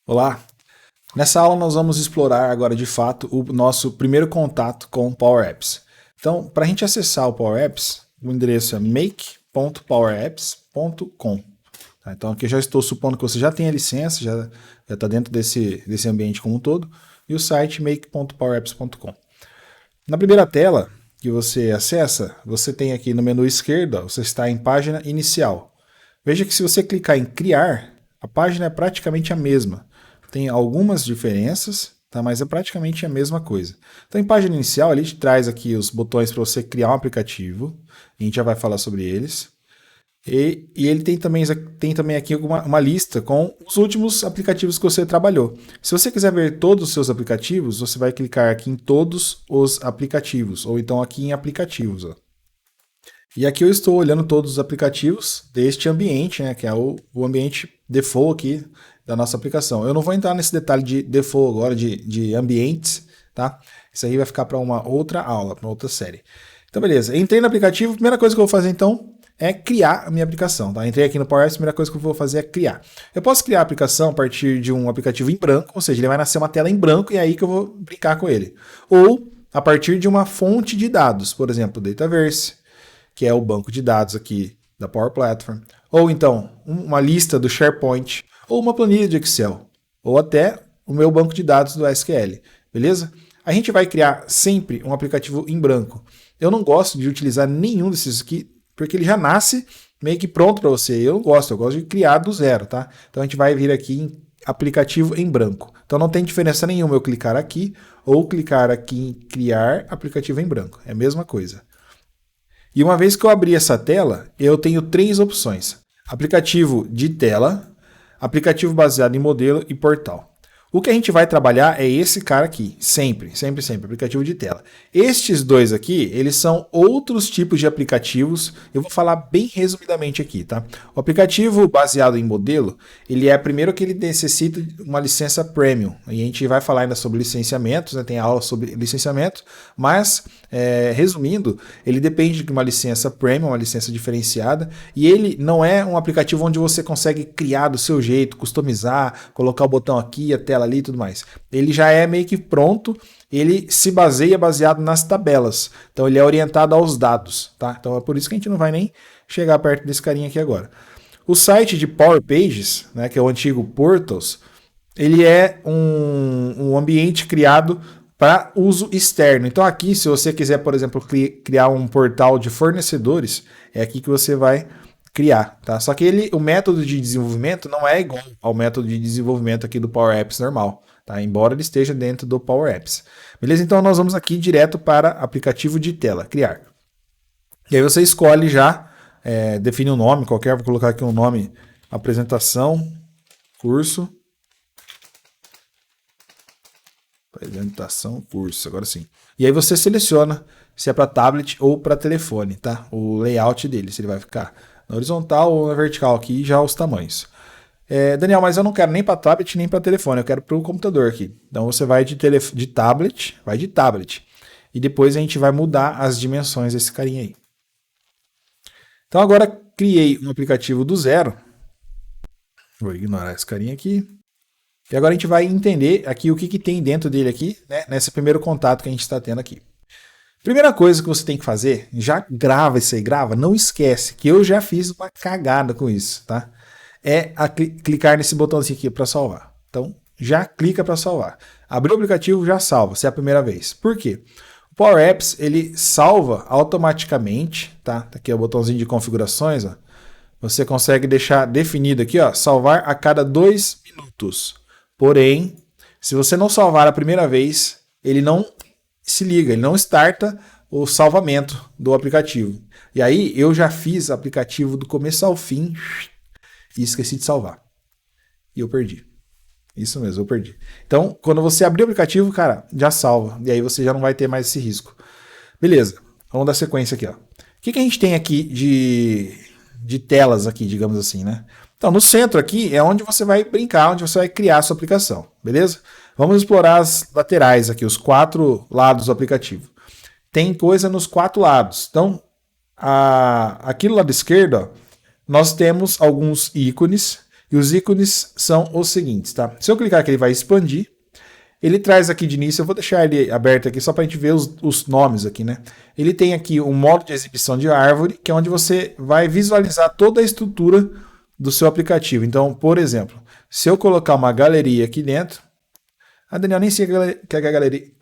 Olá! Nessa aula nós vamos explorar agora de fato o nosso primeiro contato com o Power Apps. Então, para a gente acessar o Power Apps, o endereço é make.powerapps.com. Tá? Então aqui eu já estou supondo que você já tem a licença, já está dentro desse ambiente como um todo, e o site make.powerapps.com. Na primeira tela que você acessa, você tem aqui no menu esquerdo, você está em página inicial. Veja que se você clicar em criar, a página é praticamente a mesma. Tem algumas diferenças, tá? Mas é praticamente a mesma coisa. Então, em página inicial, ele te traz aqui os botões para você criar um aplicativo. A gente já vai falar sobre eles. E ele tem também aqui uma lista com os últimos aplicativos que você trabalhou. Se você quiser ver todos os seus aplicativos, você vai clicar aqui em todos os aplicativos, ou então aqui em aplicativos. Ó. E aqui eu estou olhando todos os aplicativos deste ambiente, né, que é o ambiente default aqui da nossa aplicação. Eu não vou entrar nesse detalhe de default agora, de ambientes, tá? Isso aí vai ficar para uma outra aula, para outra série. Então, beleza. Entrei no aplicativo, primeira coisa que eu vou fazer, então, é criar a minha aplicação, tá? Entrei aqui no Power Apps, a primeira coisa que eu vou fazer é criar. Eu posso criar a aplicação a partir de um aplicativo em branco, ou seja, ele vai nascer uma tela em branco e é aí que eu vou brincar com ele. Ou a partir de uma fonte de dados, por exemplo, o Dataverse, que é o banco de dados aqui da Power Platform, ou então uma lista do SharePoint, ou uma planilha de Excel, ou até o meu banco de dados do SQL, beleza? A gente vai criar sempre um aplicativo em branco. Eu não gosto de utilizar nenhum desses aqui, porque ele já nasce meio que pronto para você. Eu não gosto, eu gosto de criar do zero, tá? Então a gente vai vir aqui em aplicativo em branco. Então não tem diferença nenhuma eu clicar aqui ou clicar aqui em criar aplicativo em branco. É a mesma coisa. E uma vez que eu abrir essa tela, eu tenho três opções: aplicativo de tela, aplicativo baseado em modelo e portal. O que a gente vai trabalhar é esse cara aqui, sempre, aplicativo de tela. Estes dois aqui, eles são outros tipos de aplicativos, eu vou falar bem resumidamente aqui, tá? O aplicativo baseado em modelo, ele é primeiro que ele necessita uma licença premium, e a gente vai falar ainda sobre licenciamentos, né? Tem aula sobre licenciamento, mas, resumindo, ele depende de uma licença premium, uma licença diferenciada, e ele não é um aplicativo onde você consegue criar do seu jeito, customizar, colocar o botão aqui, a tela ali e tudo mais. Ele já é meio que pronto, ele se baseado nas tabelas. Então ele é orientado aos dados, tá? Então é por isso que a gente não vai nem chegar perto desse carinha aqui agora. O site de Power Pages, né, que é o antigo Portals, ele é um ambiente criado para uso externo. Então aqui, se você quiser, por exemplo, criar um portal de fornecedores, é aqui que você vai criar, tá? Só que o método de desenvolvimento não é igual ao método de desenvolvimento aqui do Power Apps normal, tá? Embora ele esteja dentro do Power Apps. Beleza? Então nós vamos aqui direto para aplicativo de tela, criar. E aí você escolhe já, define um nome qualquer, vou colocar aqui um nome, apresentação, curso. Apresentação, curso, agora sim. E aí você seleciona se é para tablet ou para telefone, tá? O layout dele, se ele vai ficar na horizontal ou na vertical aqui, já os tamanhos. Daniel, mas eu não quero nem para tablet nem para telefone, eu quero para o computador aqui. Então você vai de tablet, e depois a gente vai mudar as dimensões desse carinha aí. Então agora criei um aplicativo do zero. Vou ignorar esse carinha aqui. E agora a gente vai entender aqui o que tem dentro dele aqui, né, nesse primeiro contato que a gente está tendo aqui. Primeira coisa que você tem que fazer, já grava isso aí, não esquece, que eu já fiz uma cagada com isso, tá? É clicar nesse botãozinho aqui para salvar. Então, já clica para salvar. Abriu o aplicativo, já salva, se é a primeira vez. Por quê? O Power Apps, ele salva automaticamente, tá? Aqui é o botãozinho de configurações, ó. Você consegue deixar definido aqui, ó, salvar a cada 2 minutos. Porém, se você não salvar a primeira vez, ele não se liga, ele não starta o salvamento do aplicativo. E aí eu já fiz o aplicativo do começo ao fim e esqueci de salvar. E eu perdi. Isso mesmo, eu perdi. Então, quando você abrir o aplicativo, cara, já salva. E aí você já não vai ter mais esse risco. Beleza, vamos dar sequência aqui, ó. O que a gente tem aqui de telas aqui, digamos assim, né? Então, no centro aqui é onde você vai brincar, onde você vai criar a sua aplicação, beleza? Vamos explorar as laterais aqui, os 4 lados do aplicativo. Tem coisa nos 4 lados. Então, aqui do lado esquerdo, ó, nós temos alguns ícones E os ícones são os seguintes, tá? Se eu clicar aqui, ele vai expandir. Ele traz aqui de início, eu vou deixar ele aberto aqui só para a gente ver os nomes aqui, né? Ele tem aqui um modo de exibição de árvore, que é onde você vai visualizar toda a estrutura do seu aplicativo. Então, por exemplo, se eu colocar uma galeria aqui dentro... Daniel, nem sei o que é galeria.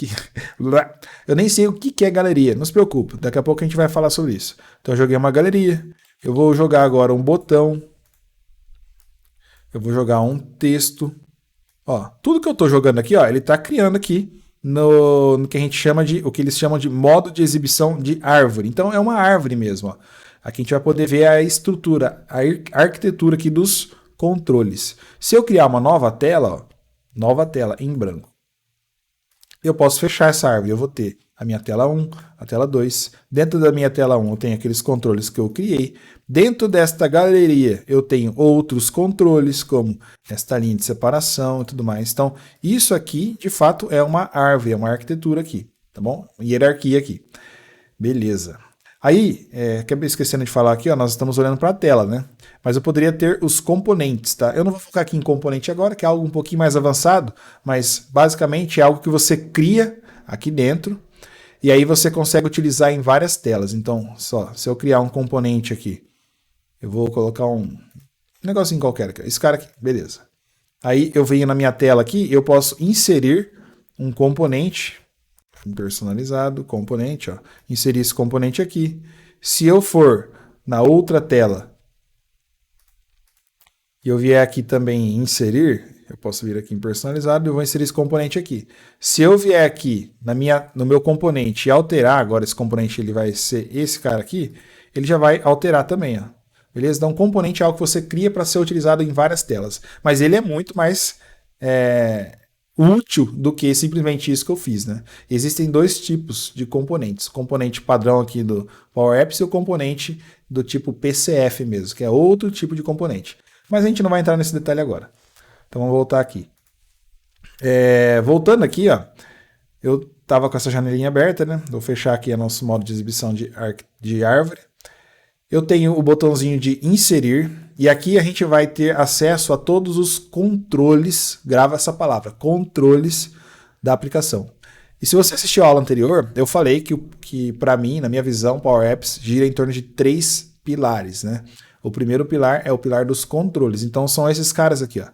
Eu nem sei o que é galeria, não se preocupe, daqui a pouco a gente vai falar sobre isso. Então eu joguei uma galeria, eu vou jogar agora um botão, eu vou jogar um texto. Ó, tudo que eu estou jogando aqui, ó, ele está criando aqui no que a gente chama de, o que eles chamam de modo de exibição de árvore. Então é uma árvore mesmo. Ó. Aqui a gente vai poder ver a estrutura, a arquitetura aqui dos controles. Se eu criar uma nova tela, ó, nova tela em branco, eu posso fechar essa árvore. Eu vou ter a minha tela 1, a tela 2. Dentro da minha tela 1 eu tenho aqueles controles que eu criei. Dentro desta galeria eu tenho outros controles, como esta linha de separação e tudo mais. Então, isso aqui, de fato, é uma árvore, é uma arquitetura aqui, tá bom? Hierarquia aqui. Beleza. Aí, acabei esquecendo de falar aqui, ó, nós estamos olhando para a tela, né? Mas eu poderia ter os componentes, tá? Eu não vou focar aqui em componente agora, que é algo um pouquinho mais avançado, mas basicamente é algo que você cria aqui dentro e aí você consegue utilizar em várias telas. Então, se eu criar um componente aqui, eu vou colocar um negocinho qualquer, esse cara aqui, beleza. Aí eu venho na minha tela aqui, eu posso inserir um componente personalizado, componente, ó, inserir esse componente aqui. Se eu for na outra tela e eu vier aqui também inserir, eu posso vir aqui em personalizado e eu vou inserir esse componente aqui. Se eu vier aqui no meu componente e alterar, agora esse componente ele vai ser esse cara aqui, ele já vai alterar também, ó. Beleza? Então, um componente é algo que você cria para ser utilizado em várias telas, mas ele é muito mais útil do que simplesmente isso que eu fiz, né? Existem dois tipos de componentes. O componente padrão aqui do Power Apps e o componente do tipo PCF mesmo, que é outro tipo de componente. Mas a gente não vai entrar nesse detalhe agora. Então vamos voltar aqui. Voltando aqui, ó, eu estava com essa janelinha aberta, né? Vou fechar aqui o nosso modo de exibição de árvore. Eu tenho o botãozinho de inserir e aqui a gente vai ter acesso a todos os controles, grava essa palavra, controles da aplicação. E se você assistiu a aula anterior, eu falei que para mim, na minha visão, Power Apps gira em torno de 3 pilares, né? O primeiro pilar é o pilar dos controles. Então são esses caras aqui, ó,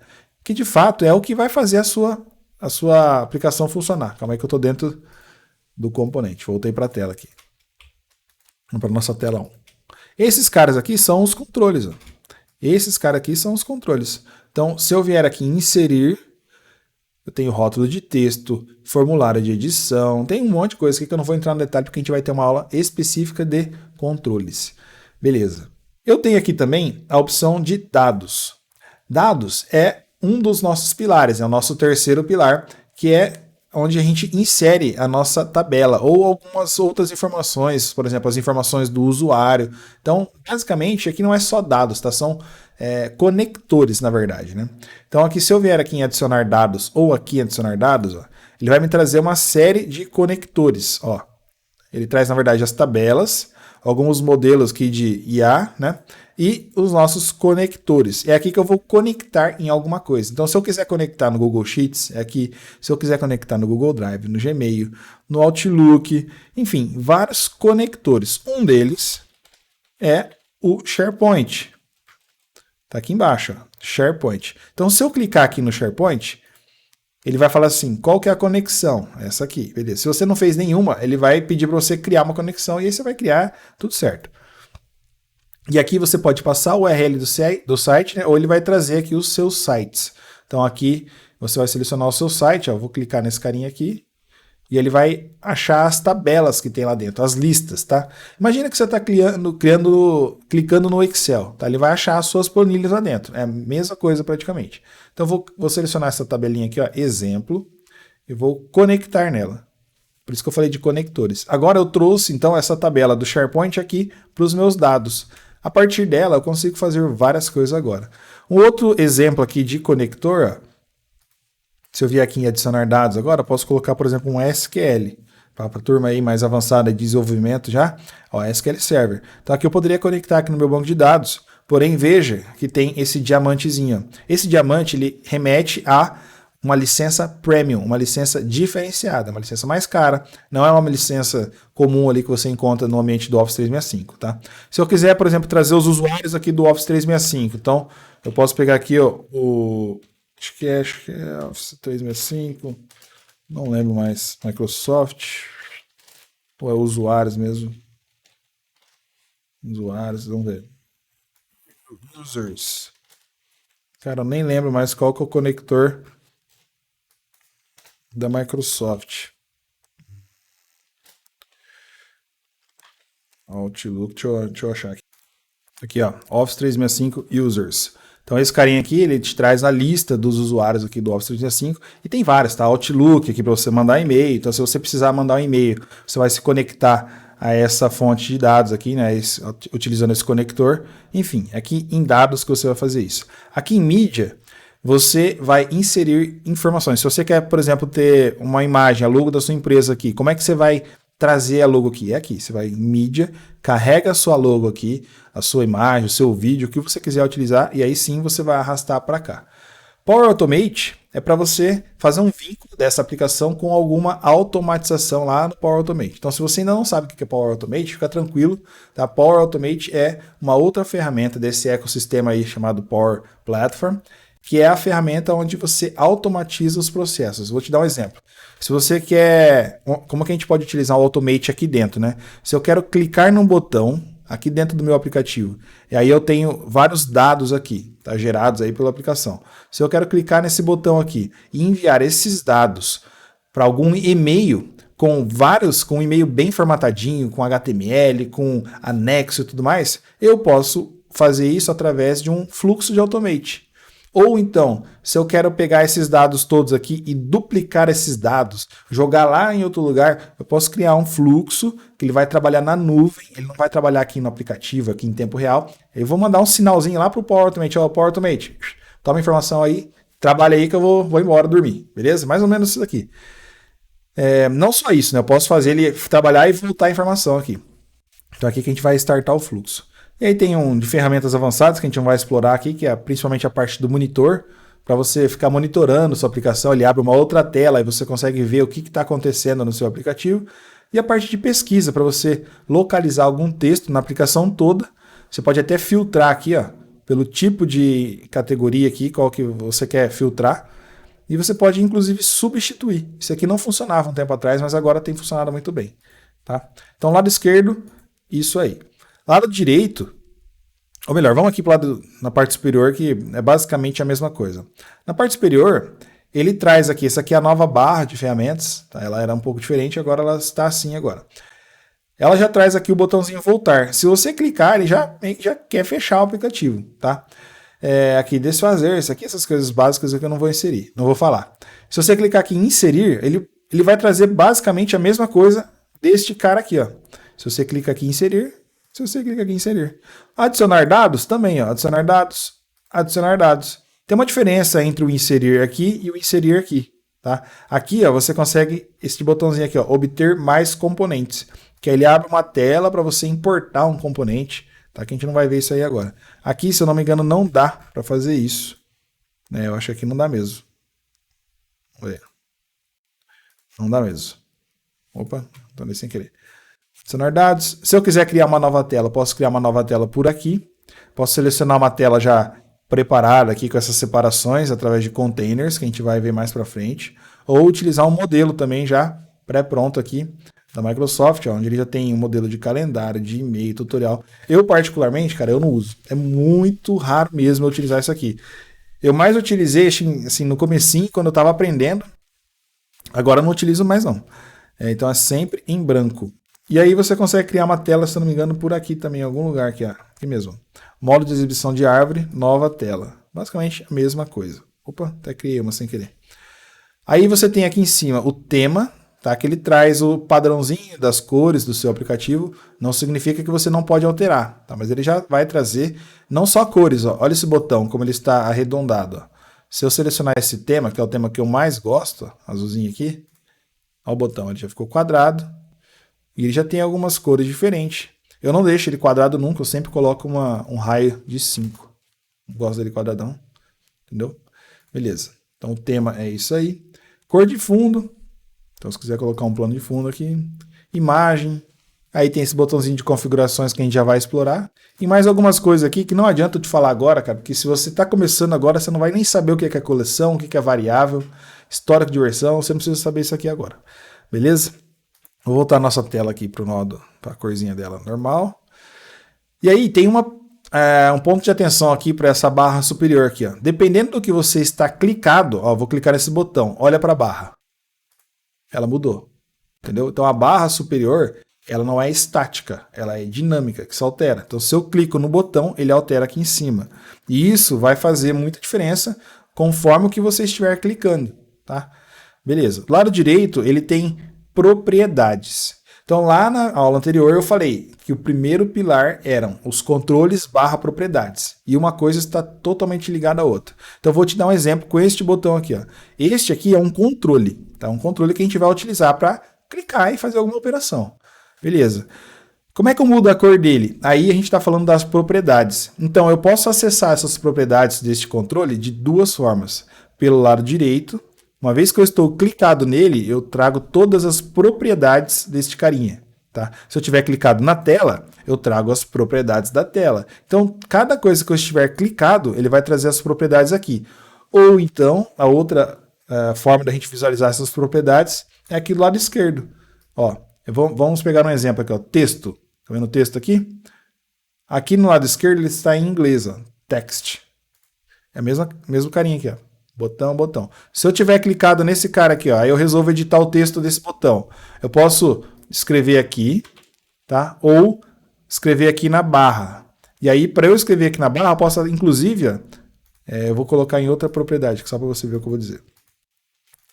que de fato é o que vai fazer a sua aplicação funcionar. Calma aí que eu estou dentro do componente. Voltei para a tela aqui. Vamos para a nossa tela 1. Esses caras aqui são os controles. Ó. Esses caras aqui são os controles. Então, se eu vier aqui em inserir, eu tenho rótulo de texto, formulário de edição, tem um monte de coisa aqui que eu não vou entrar no detalhe porque a gente vai ter uma aula específica de controles. Beleza. Eu tenho aqui também a opção de dados. Dados é um dos nossos pilares, é o nosso terceiro pilar, que é onde a gente insere a nossa tabela ou algumas outras informações, por exemplo, as informações do usuário. Então, basicamente, aqui não é só dados, tá? São conectores, na verdade, né? Então, aqui, se eu vier aqui em adicionar dados ou aqui em adicionar dados, ó, ele vai me trazer uma série de conectores. Ó. Ele traz, na verdade, as tabelas, alguns modelos aqui de IA, né? E os nossos conectores. É aqui que eu vou conectar em alguma coisa. Então, se eu quiser conectar no Google Sheets, é aqui. Se eu quiser conectar no Google Drive, no Gmail, no Outlook, enfim, vários conectores. Um deles é o SharePoint. Está aqui embaixo, ó, SharePoint. Então, se eu clicar aqui no SharePoint, ele vai falar assim, qual que é a conexão? Essa aqui, beleza. Se você não fez nenhuma, ele vai pedir para você criar uma conexão e aí você vai criar tudo certo. E aqui você pode passar o URL do site, né, ou ele vai trazer aqui os seus sites. Então aqui você vai selecionar o seu site, ó, eu vou clicar nesse carinha aqui, e ele vai achar as tabelas que tem lá dentro, as listas, tá? Imagina que você está clicando no Excel, tá? Ele vai achar as suas planilhas lá dentro, é a mesma coisa praticamente. Então eu vou selecionar essa tabelinha aqui, ó, exemplo, e vou conectar nela. Por isso que eu falei de conectores. Agora eu trouxe então essa tabela do SharePoint aqui para os meus dados. A partir dela eu consigo fazer várias coisas agora. Um outro exemplo aqui de conector, ó, se eu vier aqui em adicionar dados agora, eu posso colocar, por exemplo, um SQL. Para a turma aí mais avançada de desenvolvimento já, ó, SQL Server. Então aqui eu poderia conectar aqui no meu banco de dados Porém, veja que tem esse diamantezinho. Esse diamante ele remete a uma licença premium, uma licença diferenciada, uma licença mais cara, não é uma licença comum ali que você encontra no ambiente do Office 365, tá? Se eu quiser, por exemplo, trazer os usuários aqui do Office 365, então eu posso pegar aqui ó, acho que é Office 365, não lembro mais, Microsoft, ou é usuários mesmo? Usuários, vamos ver. Users. Cara, eu nem lembro mais qual que é o conector da Microsoft. Outlook, deixa eu achar aqui. Aqui, ó, Office 365 Users. Então esse carinha aqui, ele te traz a lista dos usuários aqui do Office 365 e tem várias, tá? Outlook aqui para você mandar e-mail. Então se você precisar mandar um e-mail, você vai se conectar a essa fonte de dados aqui, né? Utilizando esse conector. Enfim, aqui em dados que você vai fazer isso. Aqui em mídia, você vai inserir informações. Se você quer, por exemplo, ter uma imagem, a logo da sua empresa aqui, como é que você vai trazer a logo aqui? É aqui, você vai em mídia, carrega a sua logo aqui, a sua imagem, o seu vídeo, o que você quiser utilizar, e aí sim você vai arrastar para cá. Power Automate é para você fazer um vínculo dessa aplicação com alguma automatização lá no Power Automate. Então, se você ainda não sabe o que é Power Automate, fica tranquilo, tá? Power Automate é uma outra ferramenta desse ecossistema aí chamado Power Platform, que é a ferramenta onde você automatiza os processos. Vou te dar um exemplo. Se você quer... Como que a gente pode utilizar o Automate aqui dentro, né? Se eu quero clicar num botão aqui dentro do meu aplicativo, e aí eu tenho vários dados aqui, tá? Gerados aí pela aplicação. Se eu quero clicar nesse botão aqui e enviar esses dados para algum e-mail, com um e-mail bem formatadinho, com HTML, com anexo e tudo mais, eu posso fazer isso através de um fluxo de Automate. Ou então, se eu quero pegar esses dados todos aqui e duplicar esses dados, jogar lá em outro lugar, eu posso criar um fluxo que ele vai trabalhar na nuvem, ele não vai trabalhar aqui no aplicativo, aqui em tempo real. Eu vou mandar um sinalzinho lá para o Power Automate, ó, Power Automate, toma a informação aí, trabalha aí que eu vou embora dormir, beleza? Mais ou menos isso daqui. Não só isso, né? Eu posso fazer ele trabalhar e voltar a informação aqui. Então aqui que a gente vai startar o fluxo. E aí tem de ferramentas avançadas que a gente não vai explorar aqui, que é principalmente a parte do monitor, para você ficar monitorando sua aplicação. Ele abre uma outra tela e você consegue ver o que está acontecendo no seu aplicativo. E a parte de pesquisa, para você localizar algum texto na aplicação toda. Você pode até filtrar aqui, ó, pelo tipo de categoria aqui, qual que você quer filtrar. E você pode, inclusive, substituir. Isso aqui não funcionava um tempo atrás, mas agora tem funcionado muito bem. Tá? Então, lado esquerdo, isso aí. Lado direito, ou melhor, vamos aqui para na parte superior, que é basicamente a mesma coisa. Na parte superior, ele traz aqui, essa aqui é a nova barra de ferramentas, tá? Ela era um pouco diferente, agora ela está assim agora. Ela já traz aqui o botãozinho voltar. Se você clicar, ele já quer fechar o aplicativo, tá? Aqui desfazer, isso aqui, essas coisas básicas que eu não vou inserir, não vou falar. Se você clicar aqui em inserir, ele vai trazer basicamente a mesma coisa deste cara aqui, ó. Se você clica aqui em inserir, adicionar dados também, ó, adicionar dados. Tem uma diferença entre o inserir aqui e o inserir aqui, tá? Aqui, ó, você consegue esse botãozinho aqui, ó, obter mais componentes, que aí ele abre uma tela para você importar um componente, tá? Que a gente não vai ver isso aí agora. Aqui, se eu não me engano, não dá para fazer isso, né? Eu acho que aqui não dá mesmo. Vamos ver. Não dá mesmo. Opa, tô ali sem querer. Adicionar dados. Se eu quiser criar uma nova tela, posso criar uma nova tela por aqui. Posso selecionar uma tela já preparada aqui com essas separações através de containers, que a gente vai ver mais para frente. Ou utilizar um modelo também já pré-pronto aqui da Microsoft, onde ele já tem um modelo de calendário, de e-mail, tutorial. Eu particularmente, cara, eu não uso. É muito raro mesmo eu utilizar isso aqui. Eu mais utilizei assim, no comecinho, quando eu estava aprendendo. Agora eu não utilizo mais não. Então é sempre em branco. E aí você consegue criar uma tela, se não me engano, por aqui também, em algum lugar aqui, ó, aqui mesmo. Modo de exibição de árvore, nova tela. Basicamente a mesma coisa. Opa, até criei uma sem querer. Aí você tem aqui em cima o tema, tá? Que ele traz o padrãozinho das cores do seu aplicativo. Não significa que você não pode alterar, tá? Mas ele já vai trazer não só cores, ó. Olha esse botão, como ele está arredondado, ó. Se eu selecionar esse tema, que é o tema que eu mais gosto, ó, azulzinho aqui, olha o botão, ele já ficou quadrado. E ele já tem algumas cores diferentes. Eu não deixo ele quadrado nunca, eu sempre coloco um raio de 5. Não gosto dele quadradão, entendeu? Beleza. Então o tema é isso aí. Cor de fundo. Então se quiser colocar um plano de fundo aqui. Imagem. Aí tem esse botãozinho de configurações que a gente já vai explorar. E mais algumas coisas aqui que não adianta eu te falar agora, cara, porque se você está começando agora, você não vai nem saber o que é coleção, o que é variável, histórico de versão, você não precisa saber isso aqui agora. Beleza? Vou voltar a nossa tela aqui para o nodo, para a corzinha dela normal. E aí tem um ponto de atenção aqui para essa barra superior aqui. Ó. Dependendo do que você está clicado, ó, vou clicar nesse botão, olha para a barra. Ela mudou. Entendeu? Então a barra superior, ela não é estática, ela é dinâmica, que se altera. Então se eu clico no botão, ele altera aqui em cima. E isso vai fazer muita diferença conforme o que você estiver clicando. Tá? Beleza. Do lado direito, ele tem propriedades. Então lá na aula anterior eu falei que o primeiro pilar eram os controles / propriedades. E uma coisa está totalmente ligada à outra. Então eu vou te dar um exemplo com este botão aqui. Ó. Este aqui é um controle. Tá? Um controle que a gente vai utilizar para clicar e fazer alguma operação. Beleza. Como é que eu mudo a cor dele? Aí a gente está falando das propriedades. Então eu posso acessar essas propriedades deste controle de duas formas. Pelo lado direito. Uma vez que eu estou clicado nele, eu trago todas as propriedades deste carinha. Tá? Se eu tiver clicado na tela, eu trago as propriedades da tela. Então, cada coisa que eu estiver clicado, ele vai trazer as propriedades aqui. Ou então, a outra forma da gente visualizar essas propriedades é aqui do lado esquerdo. Ó, vamos pegar um exemplo aqui, ó, texto. Tá vendo o texto aqui? Aqui no lado esquerdo ele está em inglês, ó, text. É o mesmo carinha aqui, ó. Botão. Se eu tiver clicado nesse cara aqui, ó, aí eu resolvo editar o texto desse botão. Eu posso escrever aqui, tá? Ou escrever aqui na barra. E aí, para eu escrever aqui na barra, eu posso, inclusive, ó, eu vou colocar em outra propriedade, só para você ver o que eu vou dizer.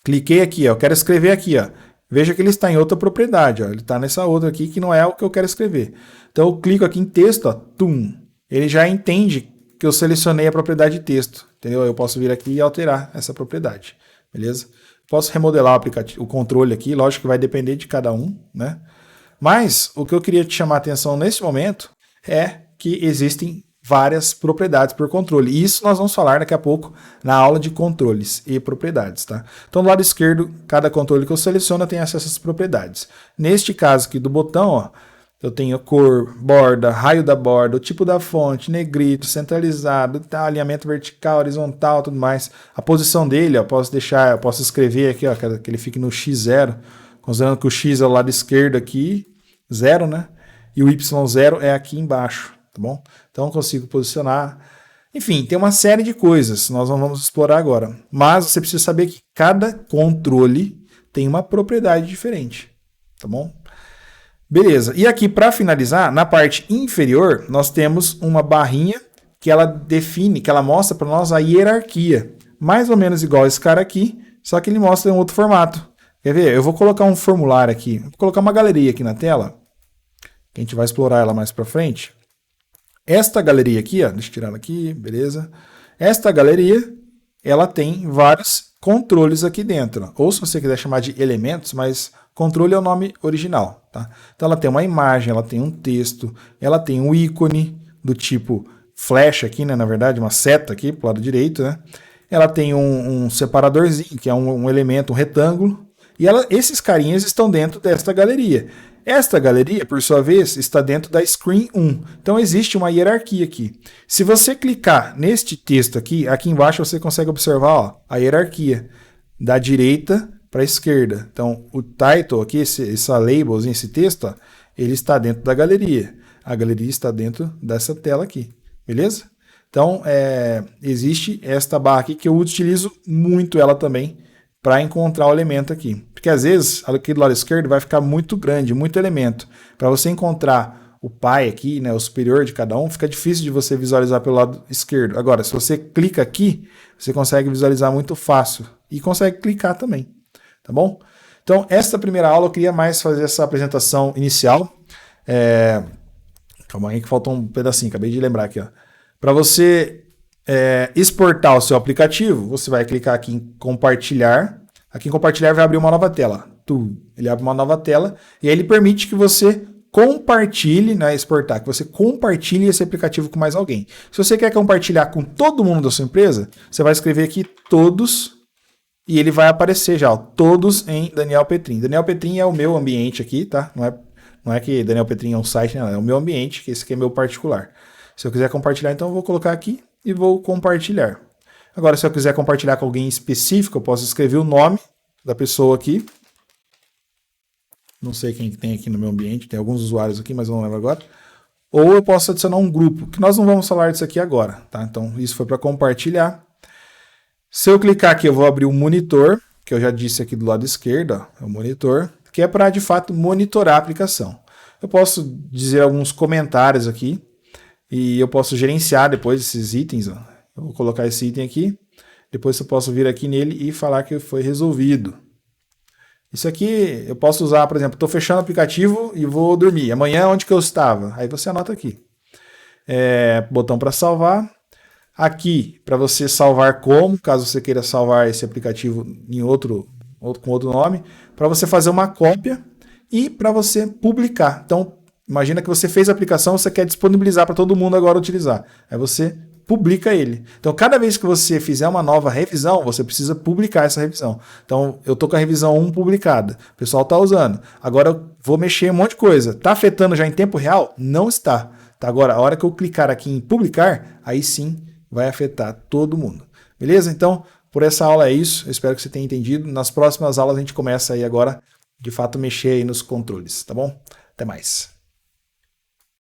Cliquei aqui, ó, eu quero escrever aqui, ó. Veja que ele está em outra propriedade, ó. Ele está nessa outra aqui que não é o que eu quero escrever. Então eu clico aqui em texto, ó, tum. Ele já entende que eu selecionei a propriedade de texto, entendeu? Eu posso vir aqui e alterar essa propriedade, beleza? Posso remodelar o aplicativo, o controle aqui, lógico que vai depender de cada um, né? Mas o que eu queria te chamar a atenção nesse momento é que existem várias propriedades por controle. E isso nós vamos falar daqui a pouco na aula de controles e propriedades, tá? Então do lado esquerdo, cada controle que eu seleciono tem acesso a essas propriedades. Neste caso aqui do botão, ó, eu tenho cor, borda, raio da borda, o tipo da fonte, negrito, centralizado, tá, alinhamento vertical, horizontal, tudo mais. A posição dele, ó, posso escrever aqui, ó, que ele fique no x0, considerando que o x é o lado esquerdo aqui, 0, né? E o y0 é aqui embaixo, tá bom? Então eu consigo posicionar. Enfim, tem uma série de coisas, nós não vamos explorar agora. Mas você precisa saber que cada controle tem uma propriedade diferente, tá bom? Beleza, e aqui para finalizar, na parte inferior, nós temos uma barrinha que ela define, que ela mostra para nós a hierarquia. Mais ou menos igual esse cara aqui, só que ele mostra em outro formato. Quer ver? Eu vou colocar um formulário aqui, vou colocar uma galeria aqui na tela, que a gente vai explorar ela mais para frente. Esta galeria aqui, ó, deixa eu tirar ela aqui, beleza. Esta galeria, ela tem vários controles aqui dentro. Ou se você quiser chamar de elementos, mas controle é o nome original, tá? Então ela tem uma imagem, ela tem um texto, ela tem um ícone do tipo flecha aqui, né? Na verdade, uma seta aqui pro lado direito, né? Ela tem um separadorzinho, que é um elemento, um retângulo, e esses carinhas estão dentro desta galeria. Esta galeria, por sua vez, está dentro da Screen 1. Então existe uma hierarquia aqui. Se você clicar neste texto aqui, aqui embaixo você consegue observar, ó, a hierarquia da direita para a esquerda. Então, o title aqui, essa labelzinho, esse texto, ó, ele está dentro da galeria. A galeria está dentro dessa tela aqui, beleza? Então, existe esta barra aqui que eu utilizo muito ela também para encontrar o elemento aqui. Porque às vezes, aqui do lado esquerdo vai ficar muito grande, muito elemento. Para você encontrar o pai aqui, né, o superior de cada um, fica difícil de você visualizar pelo lado esquerdo. Agora, se você clica aqui, você consegue visualizar muito fácil. E consegue clicar também. Tá bom? Então, esta primeira aula eu queria mais fazer essa apresentação inicial. Calma aí que faltou um pedacinho, acabei de lembrar aqui. Para você exportar o seu aplicativo, você vai clicar aqui em compartilhar. Aqui em compartilhar vai abrir uma nova tela. Ele abre uma nova tela e aí ele permite que você compartilhe, né, exportar, que você compartilhe esse aplicativo com mais alguém. Se você quer compartilhar com todo mundo da sua empresa, você vai escrever aqui todos e ele vai aparecer já, ó, todos em Daniel Petrin. Daniel Petrin é o meu ambiente aqui, tá? Não é que Daniel Petrin é um site, não, é o meu ambiente, que esse aqui é meu particular. Se eu quiser compartilhar, então eu vou colocar aqui e vou compartilhar. Agora, se eu quiser compartilhar com alguém específico, eu posso escrever o nome da pessoa aqui. Não sei quem tem aqui no meu ambiente, tem alguns usuários aqui, mas eu não lembro agora. Ou eu posso adicionar um grupo, que nós não vamos falar disso aqui agora, tá? Então, isso foi para compartilhar. Se eu clicar aqui, eu vou abrir o monitor, que eu já disse aqui do lado esquerdo, ó, é o monitor, que é para, de fato, monitorar a aplicação. Eu posso dizer alguns comentários aqui, e eu posso gerenciar depois esses itens, ó. Eu vou colocar esse item aqui, depois eu posso vir aqui nele e falar que foi resolvido. Isso aqui eu posso usar, por exemplo, estou fechando o aplicativo e vou dormir. Amanhã onde que eu estava? Aí você anota aqui. Botão para salvar. Aqui, para você salvar como, caso você queira salvar esse aplicativo em com outro nome. Para você fazer uma cópia e para você publicar. Então, imagina que você fez a aplicação, você quer disponibilizar para todo mundo agora utilizar. Aí você publica ele. Então, cada vez que você fizer uma nova revisão, você precisa publicar essa revisão. Então, eu estou com a revisão 1 publicada. O pessoal está usando. Agora, eu vou mexer em um monte de coisa. Está afetando já em tempo real? Não está. Tá, agora, a hora que eu clicar aqui em publicar, aí sim vai afetar todo mundo. Beleza? Então, por essa aula é isso. Eu espero que você tenha entendido. Nas próximas aulas a gente começa aí agora, de fato, mexer aí nos controles. Tá bom? Até mais.